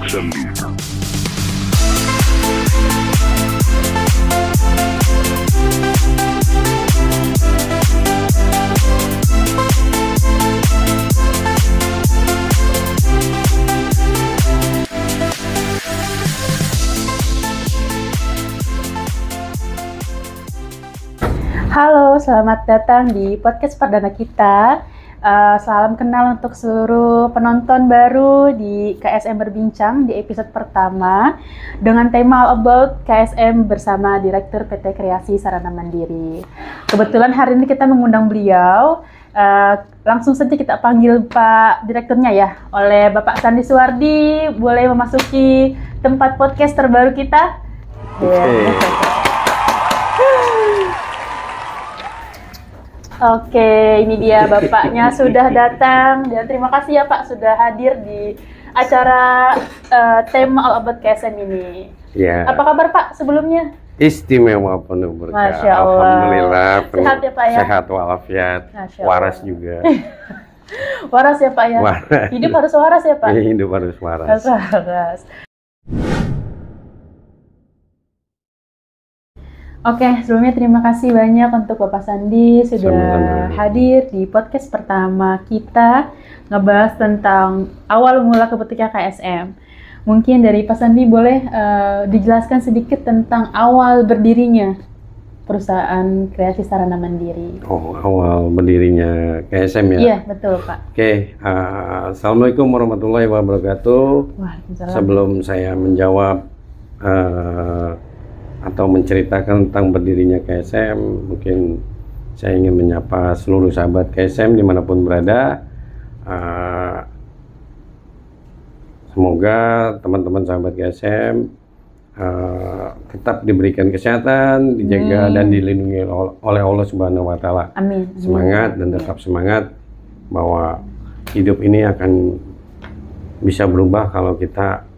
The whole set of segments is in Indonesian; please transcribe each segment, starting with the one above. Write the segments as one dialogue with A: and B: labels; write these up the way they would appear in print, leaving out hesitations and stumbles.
A: Luxembourg.
B: Halo, selamat datang di podcast perdana kita. Salam kenal untuk seluruh penonton baru di KSM Berbincang di episode pertama dengan tema All About KSM bersama Direktur PT Kreasi Sarana Mandiri. Kebetulan hari ini kita mengundang beliau. Langsung saja kita panggil Pak Direkturnya ya, oleh Bapak Sandi Suwardi. Boleh memasuki tempat podcast terbaru kita? Oke, ini dia Bapaknya sudah datang dan terima kasih ya Pak sudah hadir di acara tema All About KSM ini.
C: Ya.
B: Apa kabar Pak sebelumnya?
C: Istimewa penuh berkah.
B: Masya Allah.
C: Alhamdulillah.
B: Sehat ya Pak ya?
C: Sehat walafiat. Waras juga.
B: Waras ya Pak ya?
C: Waras.
B: Hidup harus waras ya Pak?
C: Hidup harus waras.
B: Waras. Oke, sebelumnya terima kasih banyak untuk Bapak Sandi sudah
C: Sama-sama.
B: hadir di podcast pertama kita ngebahas tentang awal mula kebentuknya KSM. Mungkin dari Pak Sandi boleh dijelaskan sedikit tentang awal berdirinya perusahaan Kreasi Sarana Mandiri.
C: Oh, awal berdirinya KSM ya?
B: Iya, betul Pak.
C: Oke, Assalamualaikum warahmatullahi wabarakatuh.
B: Waalaikumsalam.
C: Sebelum saya menjawab atau menceritakan tentang berdirinya KSM, mungkin saya ingin menyapa seluruh sahabat KSM dimanapun berada. Semoga teman-teman sahabat KSM tetap diberikan kesehatan, dijaga dan dilindungi oleh Allah Subhanahu wa Ta'ala.
B: Amin.
C: Semangat dan tetap semangat bahwa hidup ini akan bisa berubah kalau kita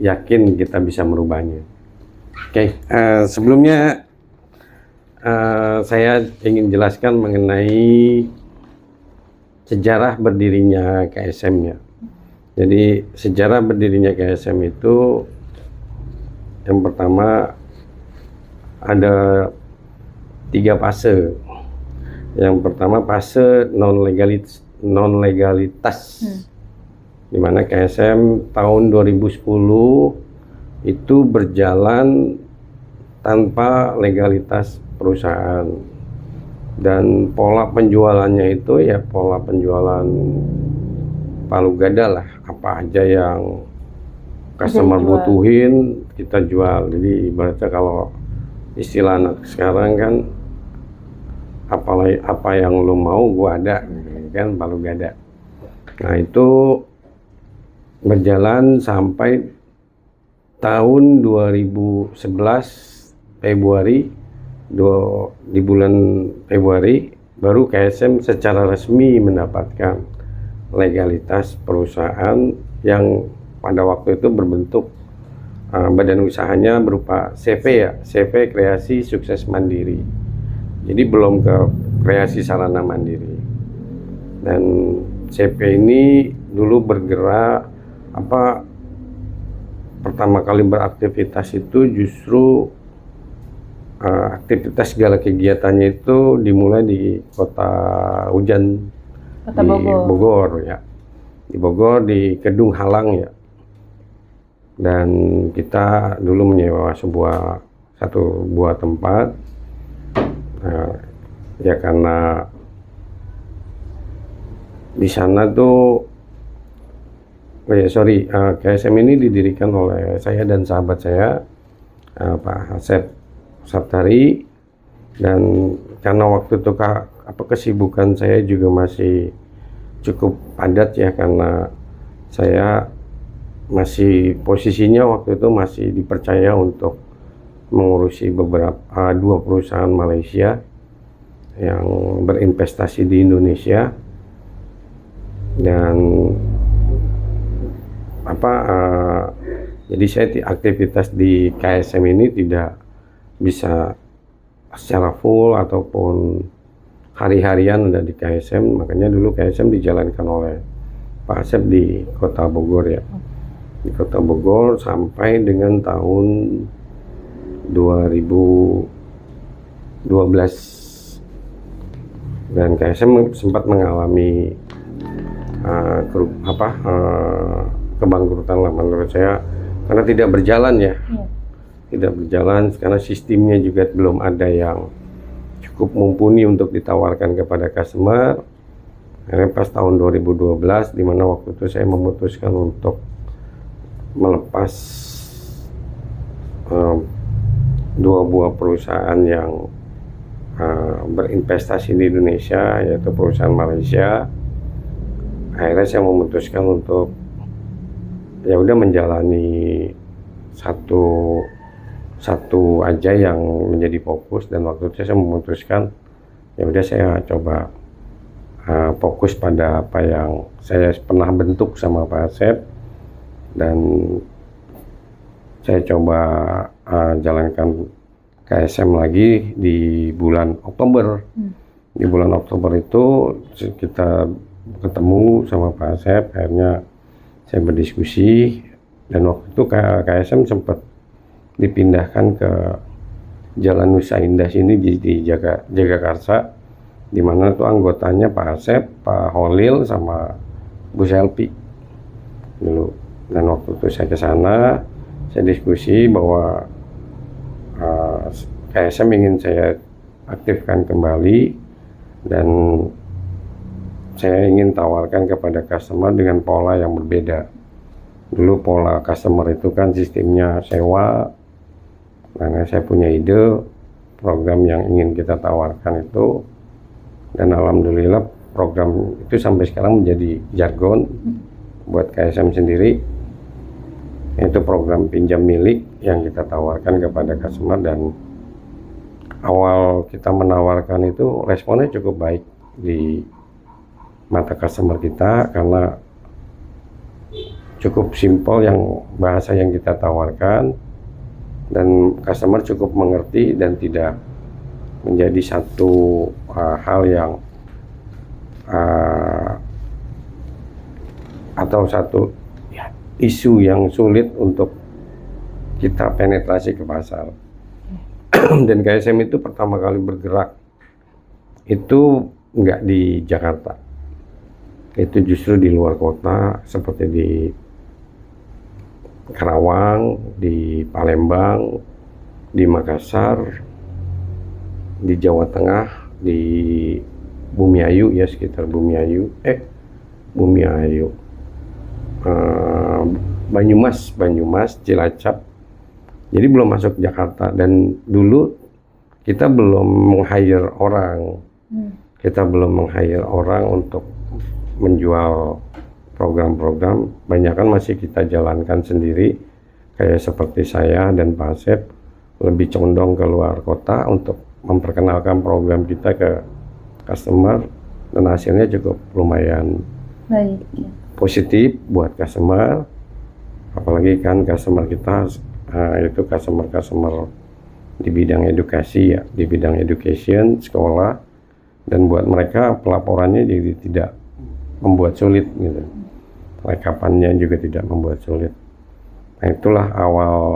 C: yakin kita bisa merubahnya. Oke, sebelumnya saya ingin jelaskan mengenai sejarah berdirinya KSM ya. Jadi sejarah berdirinya KSM itu yang pertama ada 3 fase. Yang pertama fase non legalitas, di mana KSM tahun 2010 itu berjalan tanpa legalitas perusahaan, dan pola penjualannya itu ya pola penjualan palu gada lah, apa aja yang customer butuhin kita jual. Jadi ibaratnya kalau istilah anak sekarang kan apa yang lo mau gua ada, kan palu gada. Nah itu berjalan sampai tahun 2011 Februari, di bulan Februari baru KSM secara resmi mendapatkan legalitas perusahaan yang pada waktu itu berbentuk badan usahanya berupa CV ya, CV Kreasi Sukses Mandiri. Jadi belum ke Kreasi Sarana Mandiri. Dan CV ini dulu bergerak pertama kali beraktivitas itu justru aktivitas segala kegiatannya itu dimulai di kota hujan,
B: Kota
C: di
B: Bogor.
C: Bogor ya, di Bogor di Kedung Halang ya. Dan kita dulu menyewa satu buah tempat ya, karena di sana tuh KSM ini didirikan oleh saya dan sahabat saya, Pak Asep Saptari, dan karena waktu itu kesibukan saya juga masih cukup padat ya, karena saya masih posisinya waktu itu masih dipercaya untuk mengurusi beberapa 2 perusahaan Malaysia yang berinvestasi di Indonesia. Dan jadi saya aktivitas di KSM ini tidak bisa secara full ataupun hari-harian ada di KSM, makanya dulu KSM dijalankan oleh Pak Asep di Kota Bogor ya. di Kota Bogor sampai dengan tahun 2012. Dan KSM sempat mengalami kebangkrutan lah menurut saya, karena tidak berjalan ya. Tidak berjalan karena sistemnya juga belum ada yang cukup mumpuni untuk ditawarkan kepada customer. Akhirnya pas tahun 2012, di mana waktu itu saya memutuskan untuk melepas dua buah perusahaan yang berinvestasi di Indonesia, yaitu perusahaan Malaysia. Akhirnya saya memutuskan untuk ya udah menjalani satu aja yang menjadi fokus, dan waktu itu saya memutuskan ya udah saya coba fokus pada apa yang saya pernah bentuk sama Pak Asep, dan saya coba jalankan KSM lagi di bulan Oktober. Di bulan Oktober itu kita ketemu sama Pak Asep, akhirnya saya berdiskusi, dan waktu itu KSM sempat dipindahkan ke Jalan Nusa Indah sini di Jagakarsa, di mana tuh anggotanya Pak Asep, Pak Holil, sama Bu Selpi dulu. Dan waktu itu saya ke sana, saya diskusi bahwa KSM ingin saya aktifkan kembali, dan saya ingin tawarkan kepada customer dengan pola yang berbeda. Dulu pola customer itu kan sistemnya sewa, karena saya punya ide program yang ingin kita tawarkan itu, dan alhamdulillah program itu sampai sekarang menjadi jargon buat KSM sendiri, yaitu program pinjam milik yang kita tawarkan kepada customer. Dan awal kita menawarkan itu responnya cukup baik di mata customer kita, karena cukup simpel yang bahasa yang kita tawarkan, dan customer cukup mengerti dan tidak menjadi satu hal yang atau satu isu yang sulit untuk kita penetrasi ke pasar. Dan KSM itu pertama kali bergerak itu nggak di Jakarta, itu justru di luar kota, seperti di Karawang, di Palembang, di Makassar, di Jawa Tengah, di Bumiayu ya, sekitar Bumiayu, Banyumas, Cilacap. Jadi belum masuk Jakarta, dan dulu kita belum meng-hire orang, untuk menjual program-program. Banyak kan masih kita jalankan sendiri, kayak seperti saya dan Pak Asep lebih condong ke luar kota untuk memperkenalkan program kita ke customer, dan hasilnya cukup lumayan
B: baik,
C: positif buat customer. Apalagi kan customer kita itu customer di bidang edukasi ya, di bidang education, sekolah, dan buat mereka pelaporannya jadi tidak membuat sulit gitu, rekapannya juga tidak membuat sulit. Nah, itulah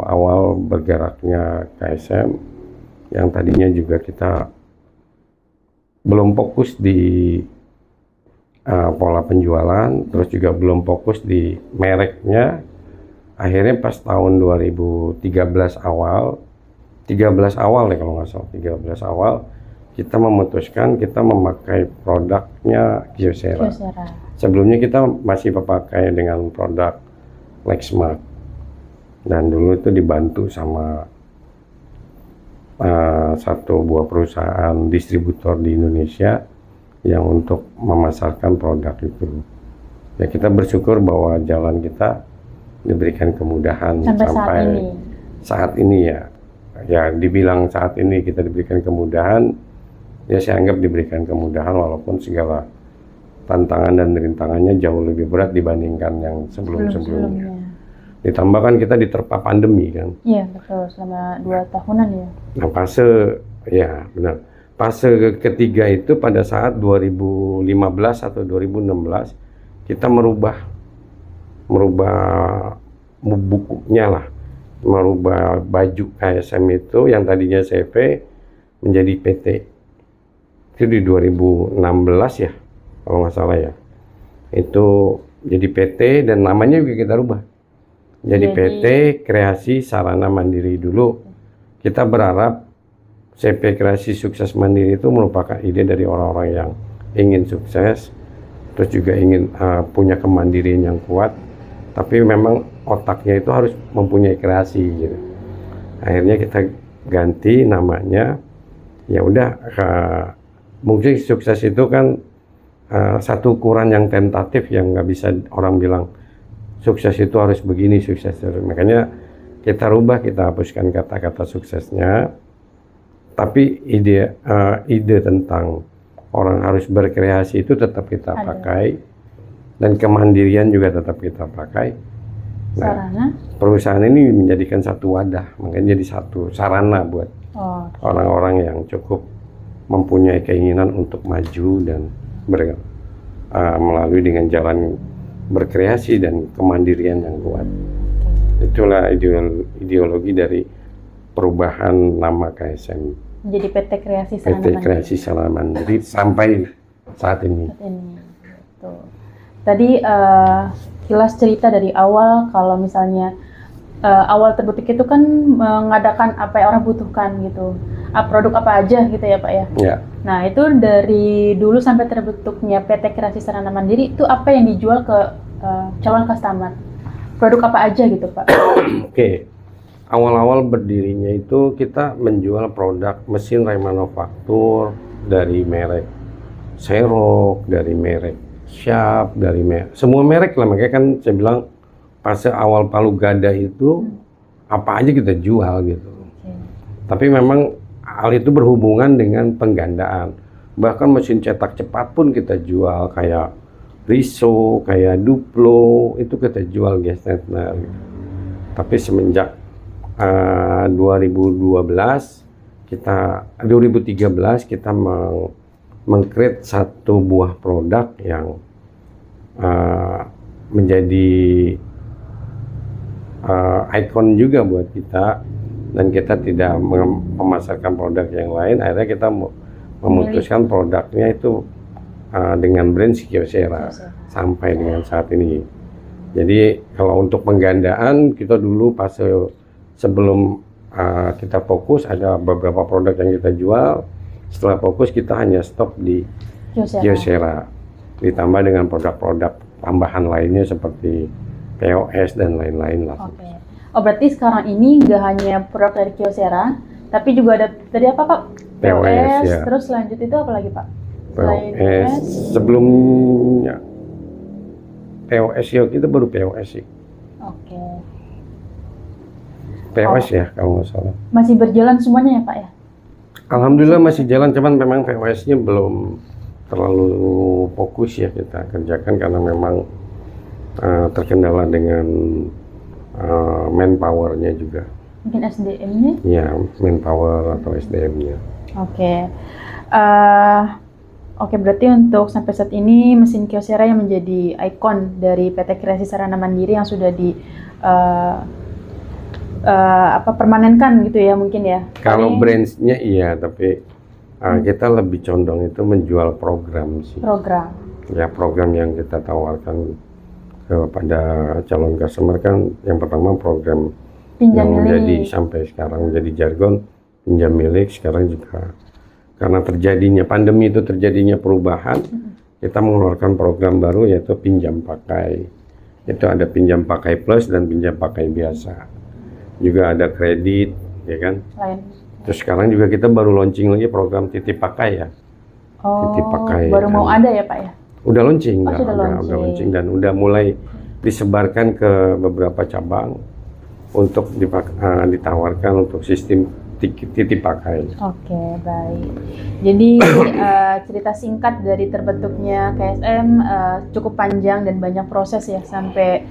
C: awal bergeraknya KSM, yang tadinya juga kita belum fokus di pola penjualan, terus juga belum fokus di mereknya. Akhirnya pas tahun 2013 awal ya kalau nggak salah, 13 awal kita memutuskan kita memakai produknya Kyocera. Sebelumnya kita masih memakai dengan produk Lexmark, dan dulu itu dibantu sama satu buah perusahaan distributor di Indonesia yang untuk memasarkan produk itu. Ya, kita bersyukur bahwa jalan kita diberikan kemudahan sampai saat ini ya. Ya, dibilang saat ini kita diberikan kemudahan, ya saya anggap diberikan kemudahan walaupun segala tantangan dan rintangannya jauh lebih berat dibandingkan yang sebelum-sebelumnya. Ditambah kan kita diterpa pandemi kan.
B: Iya betul, selama 2 tahunan ya.
C: Nah, fase ketiga itu pada saat 2015 atau 2016 kita merubah bukunya lah, merubah baju KSM itu yang tadinya CV menjadi PT. Itu di 2016 ya, kalau nggak salah ya. Itu jadi PT dan namanya juga kita rubah. Jadi PT Kreasi Sarana Mandiri dulu. Kita berharap CP Kreasi Sukses Mandiri itu merupakan ide dari orang-orang yang ingin sukses, terus juga ingin punya kemandirian yang kuat, tapi memang otaknya itu harus mempunyai kreasi gitu. Akhirnya kita ganti namanya. Ya udah, mungkin sukses itu kan satu ukuran yang tentatif, yang nggak bisa orang bilang sukses itu harus begini, sukses. Makanya kita rubah, kita hapuskan kata-kata suksesnya, tapi ide tentang orang harus berkreasi itu tetap kita pakai, dan kemandirian juga tetap kita pakai. Nah, perusahaan ini menjadikan satu wadah, makanya jadi satu sarana buat orang-orang yang cukup mempunyai keinginan untuk maju dan melalui dengan jalan berkreasi dan kemandirian yang kuat. Itulah ideologi dari perubahan nama KSM.
B: Jadi PT Kreasi Sarana
C: PT Kreasi Sarana Mandiri sampai saat ini.
B: Tadi kilas cerita dari awal, kalau misalnya awal terbentuk itu kan mengadakan apa yang orang butuhkan gitu, produk apa aja gitu ya Pak ya.
C: Ya.
B: Nah itu dari dulu sampai terbentuknya PT Kreasi Sarana Mandiri itu apa yang dijual ke calon customer? Produk apa aja gitu Pak?
C: Oke. Awal-awal berdirinya itu kita menjual produk mesin rem manufaktur dari merek Xerox, dari merek Sharp, dari semua merek lah. Makanya kan saya bilang pas awal Palu Gada itu apa aja kita jual gitu. Tapi memang hal itu berhubungan dengan penggandaan. Bahkan mesin cetak cepat pun kita jual, kayak Riso, kayak Duplo, itu kita jual Gestetner. Tapi semenjak 2013 kita meng-create satu buah produk yang menjadi ikon juga buat kita, dan kita tidak memasarkan produk yang lain. Akhirnya kita memutuskan produknya itu dengan brand Kyocera sampai dengan saat ini. Jadi kalau untuk penggandaan, kita dulu pas sebelum kita fokus ada beberapa produk yang kita jual. Setelah fokus kita hanya stop di Kyocera, ditambah dengan produk-produk tambahan lainnya seperti POS dan lain-lain lah.
B: Oke. Oh berarti sekarang ini nggak hanya produk dari Kyocera, tapi juga ada tadi apa Pak? POS ya. Terus lanjut itu apa lagi Pak?
C: POS sebelumnya POS ya, kita baru POS sih.
B: Oke.
C: POS ya kalau nggak salah.
B: Masih berjalan semuanya ya Pak ya?
C: Alhamdulillah masih jalan, cuman memang POS-nya belum terlalu fokus ya kita kerjakan karena memang terkendala dengan manpower-nya juga.
B: Mungkin SDM-nya?
C: Ya, manpower atau SDM-nya.
B: Oke. Oke, berarti untuk sampai saat ini mesin Kyocera yang menjadi ikon dari PT Kreasi Sarana Mandiri yang sudah di permanenkan gitu ya mungkin ya.
C: Kalau brandnya iya, tapi kita lebih condong itu menjual program sih.
B: Program. Ya,
C: program yang kita tawarkan kepada calon customer kan yang pertama program
B: pinjam
C: yang
B: milik.
C: menjadi sampai sekarang menjadi jargon pinjam milik. Sekarang juga karena terjadinya perubahan, kita mengeluarkan program baru yaitu pinjam pakai. Itu ada pinjam pakai plus dan pinjam pakai biasa. Juga ada kredit, ya kan? Terus sekarang juga kita baru launching lagi program titip pakai ya.
B: Titip pakai. Baru mau ada ya Pak ya?
C: Udah launching,
B: udah
C: launching dan udah mulai disebarkan ke beberapa cabang untuk ditawarkan untuk sistem titip pakai.
B: Oke, baik. Jadi cerita singkat dari terbentuknya KSM cukup panjang dan banyak proses ya sampai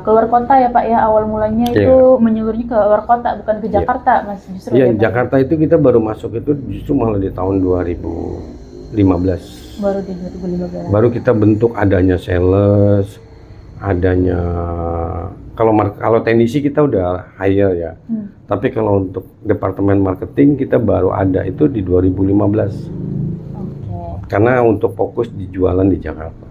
B: keluar kota ya Pak ya. Awal mulanya itu menyeluruhnya ke luar kota, bukan ke Jakarta Mas justru.
C: Iya, Jakarta itu kita baru masuk itu justru malah di tahun 2015.
B: Baru di 2015.
C: Baru kita bentuk adanya sales, adanya kalau teknisi kita udah hire ya. Tapi kalau untuk departemen marketing kita baru ada itu di 2015. Karena untuk fokus di jualan di Jakarta.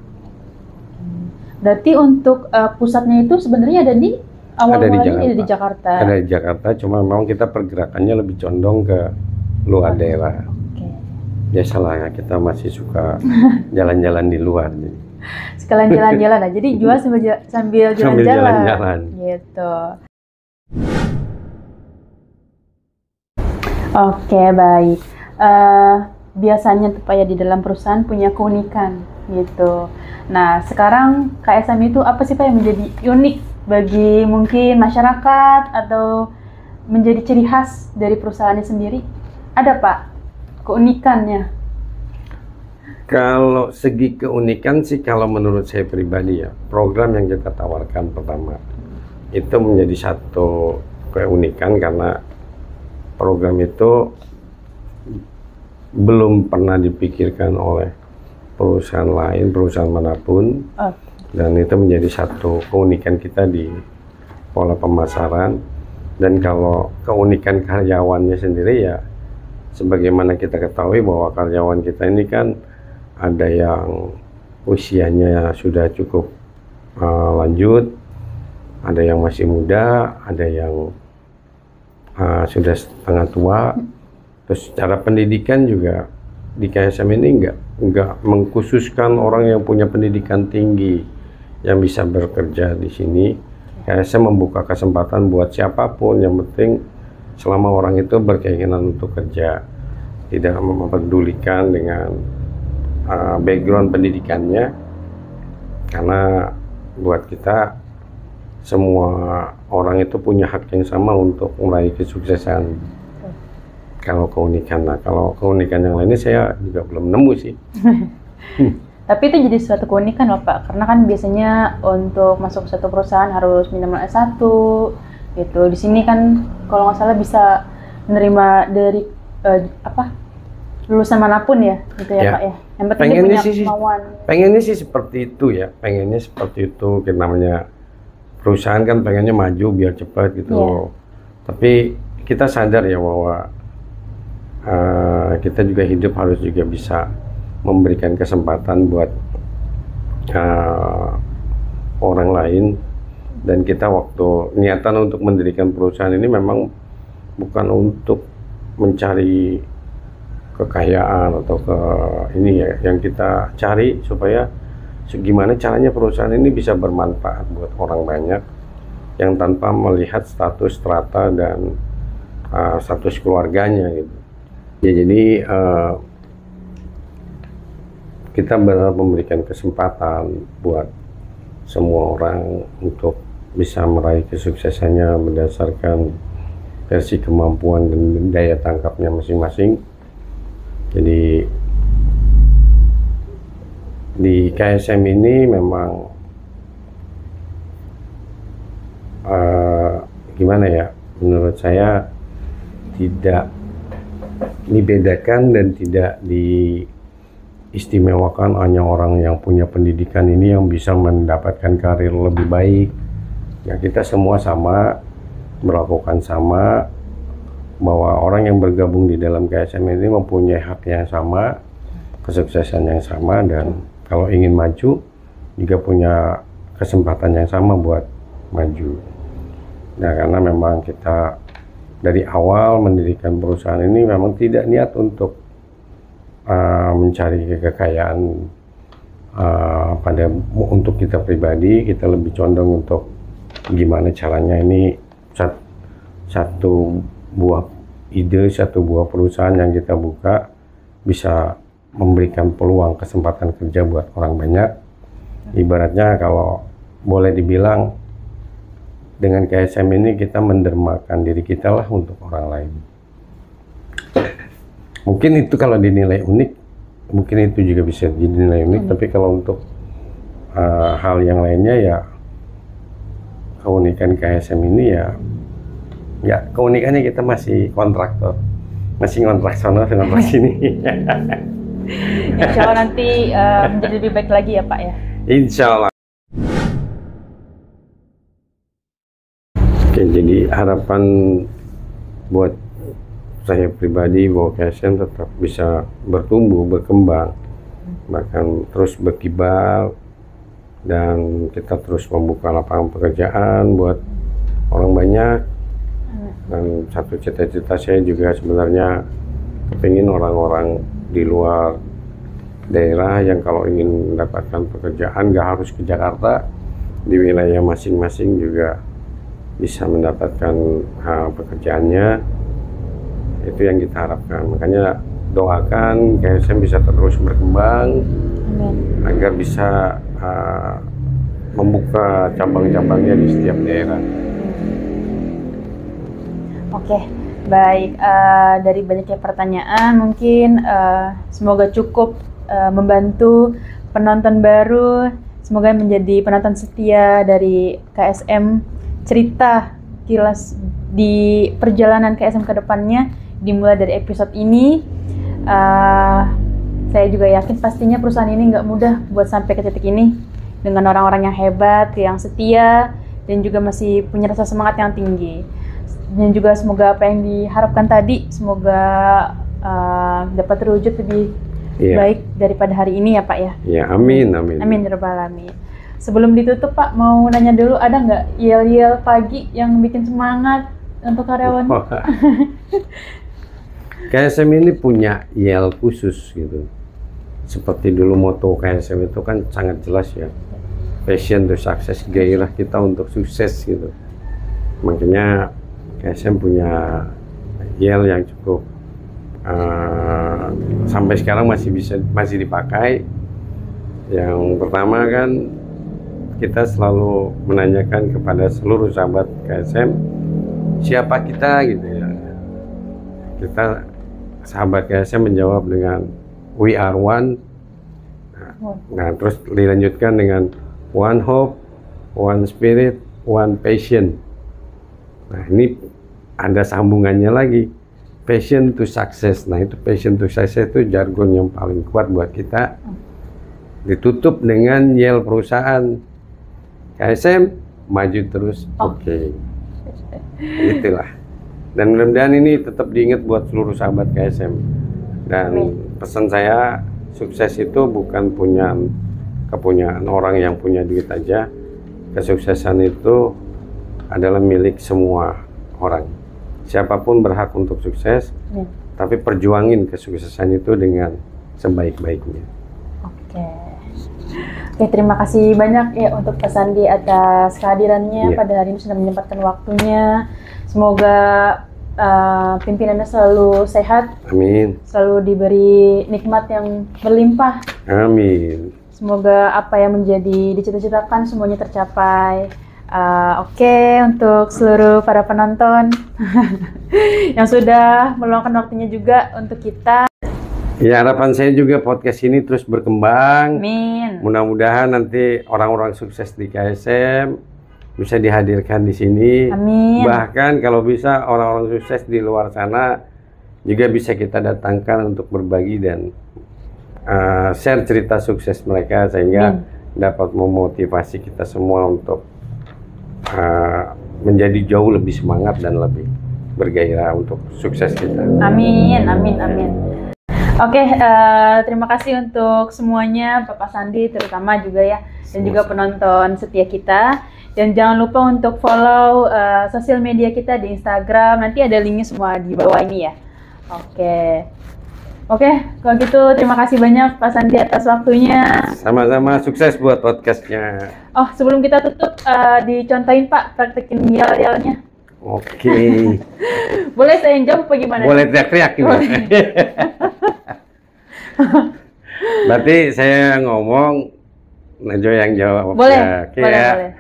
B: Berarti untuk pusatnya itu sebenarnya ada di awal-awalnya di Jakarta.
C: Ada di Jakarta, cuma memang kita pergerakannya lebih condong ke luar daerah. Biasalah ya, kita masih suka jalan-jalan di luar.
B: Sekalian jalan-jalan aja, jadi jual sambil jalan-jalan. Gitu. Oke, baik. Biasanya tuh Pak ya di dalam perusahaan punya keunikan gitu. Nah, sekarang KSM itu apa sih Pak yang menjadi unik bagi mungkin masyarakat atau menjadi ciri khas dari perusahaannya sendiri? Ada Pak keunikannya?
C: Kalau segi keunikan sih, kalau menurut saya pribadi ya, program yang kita tawarkan pertama itu menjadi satu keunikan karena program itu belum pernah dipikirkan oleh perusahaan lain, perusahaan manapun. Dan itu menjadi satu keunikan kita di pola pemasaran. Dan kalau keunikan karyawannya sendiri ya, sebagaimana kita ketahui bahwa karyawan kita ini kan ada yang usianya sudah cukup lanjut, ada yang masih muda, ada yang sudah setengah tua. Terus secara pendidikan juga di KSM ini nggak mengkhususkan orang yang punya pendidikan tinggi yang bisa bekerja di sini. KSM membuka kesempatan buat siapapun, yang penting selama orang itu berkeinginan untuk kerja, tidak mempedulikan dengan background pendidikannya, karena buat kita semua orang itu punya hak yang sama untuk meraih kesuksesan. Kalau keunikan, kalau keunikan yang lainnya saya juga belum nemu sih.
B: Tapi itu jadi suatu keunikan loh Pak, karena kan biasanya untuk masuk ke satu perusahaan harus minimal S1 gitu. Di sini kan kalau nggak salah bisa menerima dari lulusan manapun ya, gitu ya Pak ya. Yang penting dia punya kemauan.
C: Pengennya sih seperti itu ya, pengennya seperti itu. Namanya perusahaan kan pengennya maju biar cepat gitu. Tapi kita sadar ya bahwa kita juga hidup harus juga bisa memberikan kesempatan buat orang lain. Dan kita waktu niatan untuk mendirikan perusahaan ini memang bukan untuk mencari kekayaan atau ini ya, yang kita cari supaya gimana caranya perusahaan ini bisa bermanfaat buat orang banyak yang tanpa melihat status strata dan status keluarganya gitu. Ya, jadi kita benar memberikan kesempatan buat semua orang untuk bisa meraih kesuksesannya berdasarkan versi kemampuan dan daya tangkapnya masing-masing. Jadi di KSM ini memang gimana ya, menurut saya tidak dibedakan dan tidak diistimewakan hanya orang yang punya pendidikan ini yang bisa mendapatkan karir lebih baik. Ya, kita semua sama, melakukan sama, bahwa orang yang bergabung di dalam KSM ini mempunyai hak yang sama, kesuksesan yang sama, dan kalau ingin maju juga punya kesempatan yang sama buat maju. Nah, karena memang kita dari awal mendirikan perusahaan ini memang tidak niat untuk mencari kekayaan untuk kita pribadi. Kita lebih condong untuk gimana caranya ini satu buah ide, satu buah perusahaan yang kita buka bisa memberikan peluang kesempatan kerja buat orang banyak. Ibaratnya kalau boleh dibilang, dengan KSM ini kita mendermakan diri kita lah untuk orang lain. Mungkin itu kalau dinilai unik, mungkin itu juga bisa dinilai unik. Tapi kalau untuk hal yang lainnya ya, keunikan KSM ini ya keunikannya kita masih kontraktor, masih ngontrak sana, ngontrak sini.
B: Insya Allah nanti menjadi lebih baik lagi ya Pak ya.
C: Insya Allah. Ya, jadi harapan buat saya pribadi bahwa KSM tetap bisa bertumbuh, berkembang, bahkan terus berkibar, dan kita terus membuka lapangan pekerjaan buat orang banyak. Dan satu cita-cita saya juga sebenarnya kepingin orang-orang di luar daerah yang kalau ingin mendapatkan pekerjaan nggak harus ke Jakarta, di wilayah masing-masing juga bisa mendapatkan pekerjaannya. Itu yang kita harapkan. Makanya doakan KSM bisa terus berkembang.
B: Amin.
C: Agar bisa membuka cabang-cabangnya di setiap daerah.
B: Oke, baik. Dari banyaknya pertanyaan, mungkin semoga cukup membantu penonton baru. Semoga menjadi penonton setia dari KSM. Cerita kilas di perjalanan KSM ke depannya dimulai dari episode ini. Saya juga yakin pastinya perusahaan ini nggak mudah buat sampai ke titik ini dengan orang-orang yang hebat, yang setia, dan juga masih punya rasa semangat yang tinggi. Dan juga semoga apa yang diharapkan tadi semoga dapat terwujud lebih baik daripada hari ini ya Pak ya.
C: Ya, amin, amin.
B: Amin ya rabbal alamin. Sebelum ditutup Pak, mau nanya dulu, ada nggak yel-yel pagi yang bikin semangat untuk karyawan?
C: KSM ini punya yel khusus gitu. Seperti dulu moto KSM itu kan sangat jelas ya. Passion to success, gairah kita untuk sukses gitu. Makanya KSM punya yel yang cukup sampai sekarang masih dipakai. Yang pertama kan kita selalu menanyakan kepada seluruh sahabat KSM siapa kita gitu ya. Kita sahabat KSM menjawab dengan we are one. Nah, terus dilanjutkan dengan one hope, one spirit, one passion. Nah, ini ada sambungannya lagi, passion to success. Nah, itu passion to success itu jargon yang paling kuat buat kita. Ditutup dengan yel perusahaan KSM maju terus. Oke. Itulah. Dan mudah-mudahan ini tetap diingat buat seluruh sahabat KSM. Dan pesan saya, sukses itu bukan kepunyaan orang yang punya duit aja. Kesuksesan itu adalah milik semua orang. Siapapun berhak untuk sukses, tapi perjuangin kesuksesan itu dengan sebaik-baiknya.
B: Oke, terima kasih banyak ya untuk Pak Sandi atas kehadirannya pada hari ini, sudah menyempatkan waktunya. Semoga pimpinannya selalu sehat.
C: Amin.
B: Selalu diberi nikmat yang berlimpah.
C: Amin.
B: Semoga apa yang menjadi dicita-citakan semuanya tercapai. Oke, untuk seluruh para penonton yang sudah meluangkan waktunya juga untuk kita.
C: Ya, harapan saya juga podcast ini terus berkembang.
B: Amin.
C: Mudah-mudahan nanti orang-orang sukses di KSM bisa dihadirkan di sini.
B: Amin.
C: Bahkan kalau bisa orang-orang sukses di luar sana juga bisa kita datangkan untuk berbagi dan share cerita sukses mereka, sehingga dapat memotivasi kita semua untuk menjadi jauh lebih semangat dan lebih bergairah untuk sukses kita.
B: Amin, amin, amin. Oke, terima kasih untuk semuanya, Bapak Sandi terutama juga ya, dan juga penonton setia kita. Dan jangan lupa untuk follow sosial media kita di Instagram. Nanti ada linknya semua di bawah ini ya. Oke, kalau gitu terima kasih banyak Pak Sandi atas waktunya.
C: Sama-sama, sukses buat podcastnya.
B: Oh, sebelum kita tutup, dicontohin Pak, praktekin yel-yelnya.
C: Oke.
B: Boleh saya yang jawab apa gimana?
C: Boleh teriak-teriak. Berarti saya ngomong, Najwa yang jawab.
B: Boleh,
C: Oke,
B: boleh,
C: ya.
B: boleh.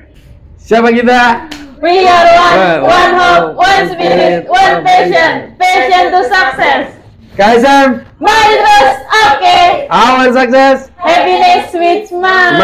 C: Siapa kita?
B: We are one hope, one spirit, one passion, passion to success.
C: KSM,
B: Mari terus, oke.
C: our success.
B: Happiness with smile.